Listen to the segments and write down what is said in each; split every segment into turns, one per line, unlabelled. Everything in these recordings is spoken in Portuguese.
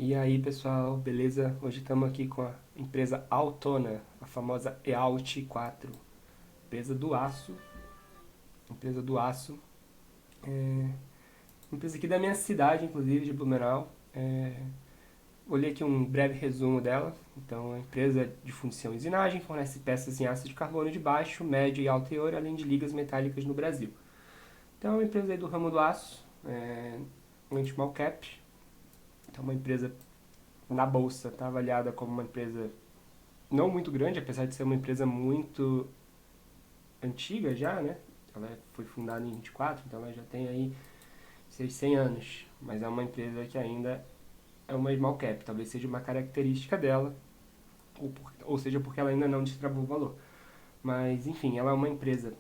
E aí, pessoal, beleza? Hoje estamos aqui com a empresa Altona, a famosa EALT 4, empresa do aço, empresa do aço, empresa aqui da minha cidade, inclusive, de Blumenau. Olhei aqui um breve resumo dela. Então, a empresa de fundição e usinagem fornece peças em aço de carbono de baixo, médio e alto teor, além de ligas metálicas no Brasil. Então, é uma empresa aí do ramo do aço, um small cap, então uma empresa na bolsa, está avaliada como uma empresa não muito grande, apesar de ser uma empresa muito antiga já, né? Ela foi fundada em 24, então ela já tem aí seus 100 anos. Mas é uma empresa que ainda é uma small cap, talvez seja uma característica dela, ou seja, porque ela ainda não destravou o valor. Mas, enfim, ela é uma empresa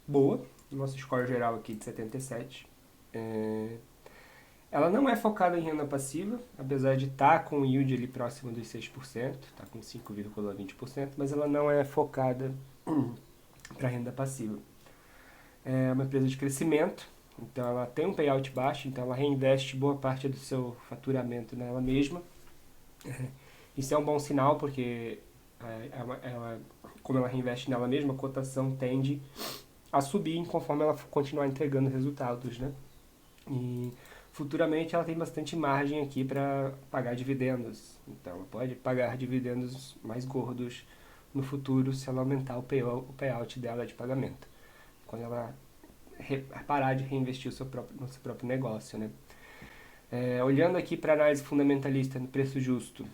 boa, nosso score geral aqui de 77. Ela não é focada em renda passiva, apesar de estar com o yield ali próximo dos 6%, está com 5,20%, mas ela não é focada para renda passiva. É uma empresa de crescimento, então ela tem um payout baixo, então ela reinveste boa parte do seu faturamento nela mesma. Isso é um bom sinal, porque como ela reinveste nela mesma, a cotação tende a subir conforme ela continuar entregando resultados, né? E futuramente ela tem bastante margem aqui para pagar dividendos. Então ela pode pagar dividendos mais gordos no futuro se ela aumentar o payout dela de pagamento. Quando ela parar de reinvestir no seu próprio negócio, né? Olhando aqui para a análise fundamentalista no preço justo,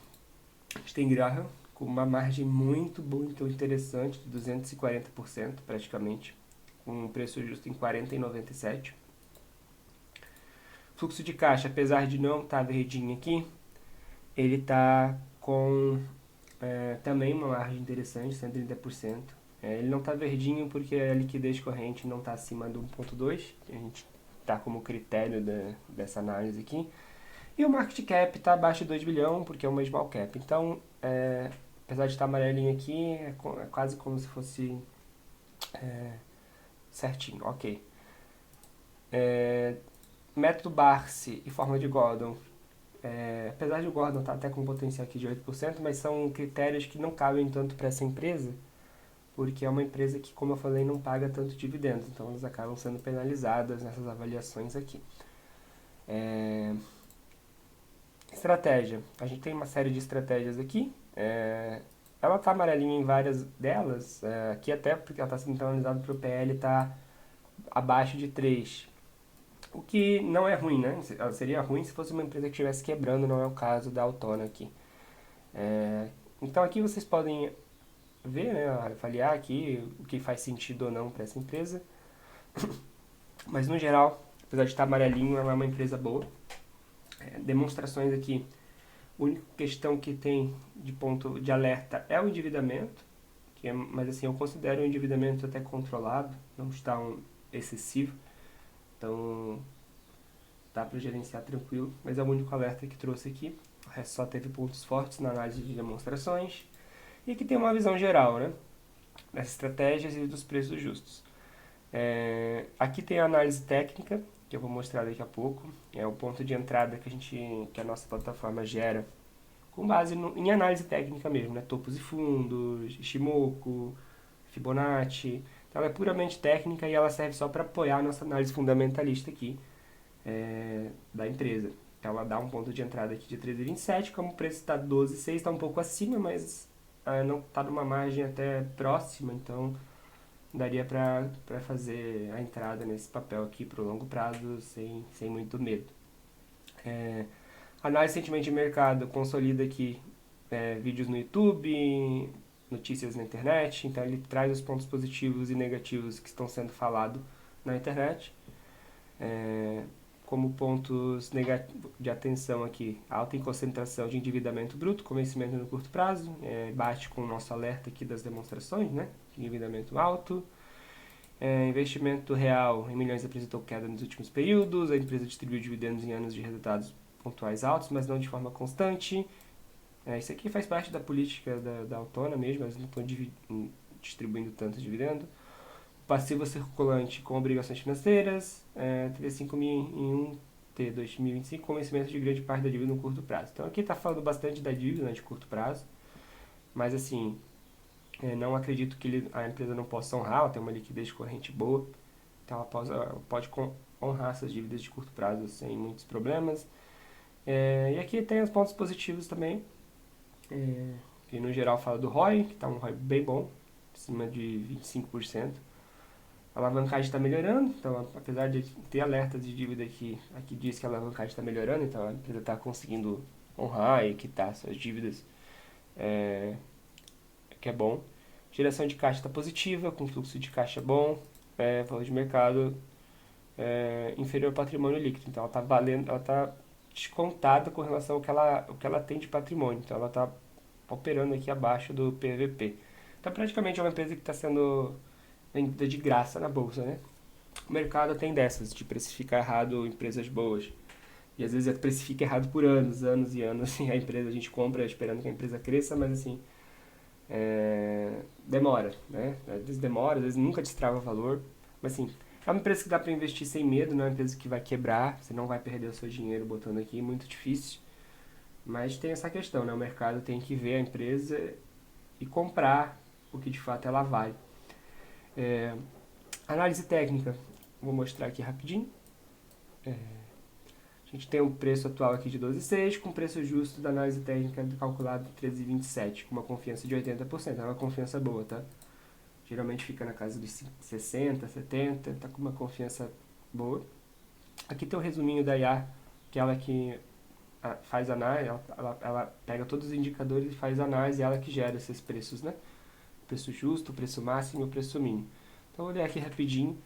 a gente tem Graham com uma margem muito interessante, de 240% praticamente, com um preço justo em 40,97. Fluxo de caixa, apesar de não estar verdinho aqui, ele está com também uma margem interessante, 130%. Ele não está verdinho porque a liquidez corrente não está acima do 1,2, que a gente está como critério dessa análise aqui. E o market cap está abaixo de 2 bilhões porque é uma small cap. Então, apesar de estar amarelinho aqui, é quase como se fosse certinho, ok. Método Barsi e forma de Gordon. Apesar de o Gordon estar até com um potencial aqui de 8%, mas são critérios que não cabem tanto para essa empresa, porque é uma empresa que, como eu falei, não paga tanto dividendos, então elas acabam sendo penalizadas nessas avaliações aqui. Estratégia. A gente tem uma série de estratégias aqui. Ela está amarelinha em várias delas, aqui até porque ela está sendo penalizada para o PL estar abaixo de 3. O que não é ruim, né? Ela seria ruim se fosse uma empresa que estivesse quebrando, não é o caso da Autona aqui. Então aqui vocês podem ver, né, avaliar aqui o que faz sentido ou não para essa empresa. Mas no geral, apesar de estar amarelinho, ela é uma empresa boa. Demonstrações aqui. A única questão que tem de ponto de alerta é o endividamento, mas assim, eu considero o endividamento até controlado, não está excessivo. Então dá para gerenciar tranquilo, mas é o único alerta que trouxe aqui. O resto só teve pontos fortes na análise de demonstrações. E aqui tem uma visão geral, né, das estratégias e dos preços justos. Aqui tem a análise técnica, que eu vou mostrar daqui a pouco. É o ponto de entrada que a nossa plataforma gera com base em análise técnica mesmo, né? Topos e fundos, Ishimoku, Fibonacci. Então ela é puramente técnica e ela serve só para apoiar a nossa análise fundamentalista aqui da empresa. Então ela dá um ponto de entrada aqui de 13,27, como o preço está 12,6, está um pouco acima, mas não está numa margem até próxima, então daria para fazer a entrada nesse papel aqui para o longo prazo sem muito medo. Análise de sentimento de mercado consolida aqui vídeos no YouTube, notícias na internet, então ele traz os pontos positivos e negativos que estão sendo falados na internet. Como pontos de atenção aqui, alta em concentração de endividamento bruto, com vencimento no curto prazo, bate com o nosso alerta aqui das demonstrações, né? Endividamento alto. Investimento real em milhões apresentou queda nos últimos períodos, a empresa distribuiu dividendos em anos de resultados pontuais altos, mas não de forma constante. Isso aqui faz parte da política da Autona mesmo, eles não estão distribuindo tanto dividendo. Passivo circulante com obrigações financeiras, 35 mil em um ter 2025 com vencimento de grande parte da dívida no curto prazo. Então aqui está falando bastante da dívida, né, de curto prazo, mas assim, não acredito que a empresa não possa honrar, ela tem uma liquidez corrente boa, então ela pode honrar essas dívidas de curto prazo sem muitos problemas. E aqui tem os pontos positivos também, que no geral fala do ROI, que está um ROI bem bom, acima de 25%. A alavancagem está melhorando, então apesar de ter alertas de dívida aqui diz que a alavancagem está melhorando, então a empresa está conseguindo honrar e quitar suas dívidas, que é bom. Geração de caixa está positiva, com fluxo de caixa bom, valor de mercado inferior ao patrimônio líquido, então ela está descontada com relação ao que ela tem de patrimônio, então ela está operando aqui abaixo do PVP. Então praticamente é uma empresa que está sendo vendida de graça na bolsa, né? O mercado tem dessas, de precificar errado empresas boas. E às vezes precifica errado por anos e anos, e a empresa a gente compra esperando que a empresa cresça, mas assim, demora, né? Às vezes demora, às vezes nunca destrava valor, mas assim, é uma empresa que dá para investir sem medo, não é uma empresa que vai quebrar, você não vai perder o seu dinheiro botando aqui, muito difícil. Mas tem essa questão, né? O mercado tem que ver a empresa e comprar o que de fato ela vale. Análise técnica, vou mostrar aqui rapidinho. A gente tem um preço atual aqui de 12,6, com preço justo da análise técnica calculado de 13,27, com uma confiança de 80%. É uma confiança boa, tá? Geralmente fica na casa de 60, 70, tá com uma confiança boa. Aqui tem o resuminho da IA, que ela que faz análise, ela pega todos os indicadores e faz análise, ela que gera esses preços, né? Preço justo, preço máximo e o preço mínimo. Então vou ler aqui rapidinho.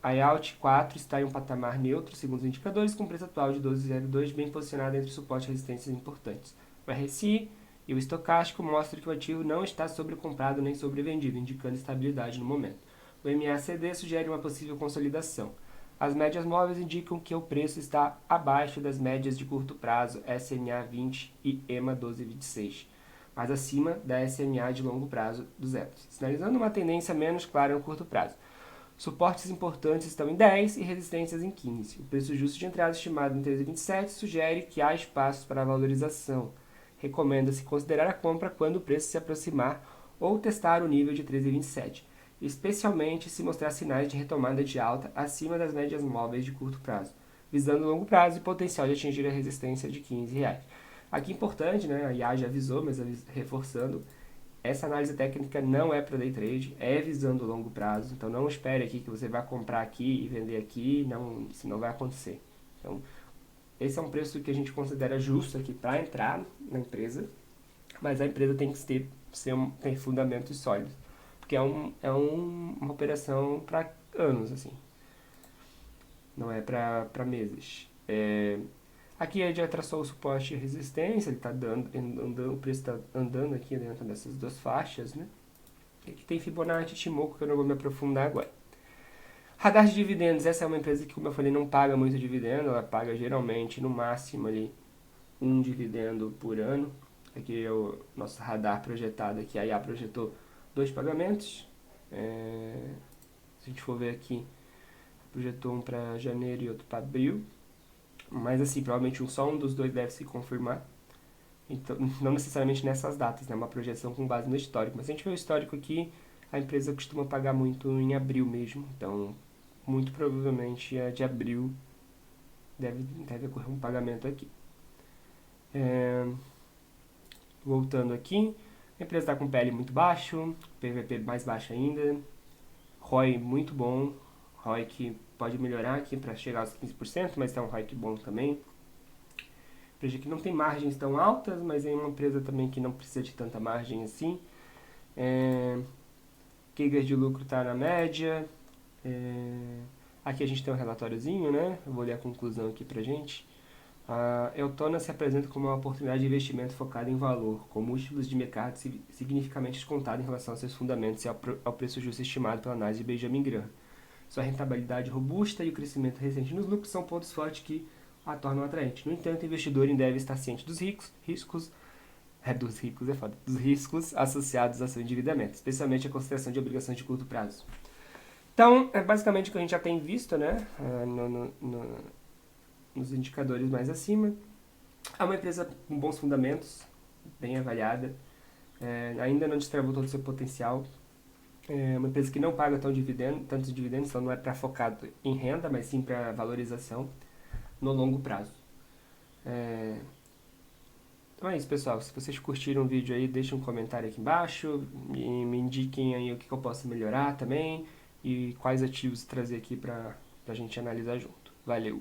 A IALT 4 está em um patamar neutro, segundo os indicadores, com preço atual de 12,02, bem posicionado entre suporte e resistências importantes. O RSI e o estocástico mostram que o ativo não está sobrecomprado nem sobrevendido, indicando estabilidade no momento. O MACD sugere uma possível consolidação. As médias móveis indicam que o preço está abaixo das médias de curto prazo SMA 20 e EMA 1226, mas acima da SMA de longo prazo dos ETOs, sinalizando uma tendência menos clara no curto prazo. Suportes importantes estão em 10 e resistências em 15. O preço justo de entrada estimado em 13,27 sugere que há espaços para valorização. Recomenda-se considerar a compra quando o preço se aproximar ou testar o nível de 13,27, especialmente se mostrar sinais de retomada de alta acima das médias móveis de curto prazo, visando longo prazo e potencial de atingir a resistência de R$15. Aqui importante, né, a IA já avisou, mas reforçando, essa análise técnica não é para day trade, é visando o longo prazo, então não espere aqui que você vai comprar aqui e vender aqui, não, isso não vai acontecer. Então, esse é um preço que a gente considera justo aqui para entrar na empresa, mas a empresa tem que ter fundamentos sólidos, porque é uma operação para anos, assim, não é para meses. Aqui ele já traçou o suporte e resistência, ele tá o preço está andando aqui dentro dessas duas faixas, né? Aqui tem Fibonacci e Ichimoku, que eu não vou me aprofundar agora. Radar de dividendos, essa é uma empresa que, como eu falei, não paga muito dividendo, ela paga geralmente, no máximo, ali, um dividendo por ano. Aqui é o nosso radar projetado aqui, a IA projetou 2 pagamentos. Se a gente for ver aqui, projetou um para janeiro e outro para abril. Mas assim, provavelmente só um dos dois deve se confirmar. Então, não necessariamente nessas datas, né? Uma projeção com base no histórico. Mas se a gente vê o histórico aqui, a empresa costuma pagar muito em abril mesmo. Então, muito provavelmente de abril deve ocorrer um pagamento aqui. Voltando aqui, a empresa está com PL muito baixo, PVP mais baixo ainda, ROI muito bom, ROI que pode melhorar aqui para chegar aos 15%, mas é um ROI bom também. Empresa que não tem margens tão altas, mas é uma empresa também que não precisa de tanta margem assim. Queigas de lucro está na média. Aqui a gente tem um relatóriozinho, né? Eu vou ler a conclusão aqui pra gente. A Eutona se apresenta como uma oportunidade de investimento focada em valor, com múltiplos de mercado significativamente descontados em relação aos seus fundamentos e ao preço justo estimado pela análise de Benjamin Graham. Sua rentabilidade robusta e o crescimento recente nos lucros são pontos fortes que a tornam atraente. No entanto, o investidor deve estar ciente dos riscos associados ao seu endividamento, especialmente a consideração de obrigações de curto prazo. Então, é basicamente o que a gente já tem visto, né, nos indicadores mais acima. É uma empresa com bons fundamentos, bem avaliada, ainda não destravou todo o seu potencial. É uma empresa que não paga tantos dividendos, então não é para focado em renda, mas sim para valorização no longo prazo. É, Então é isso, pessoal. Se vocês curtiram o vídeo aí, deixem um comentário aqui embaixo e me indiquem aí o que eu posso melhorar também e quais ativos trazer aqui pra gente analisar junto. Valeu!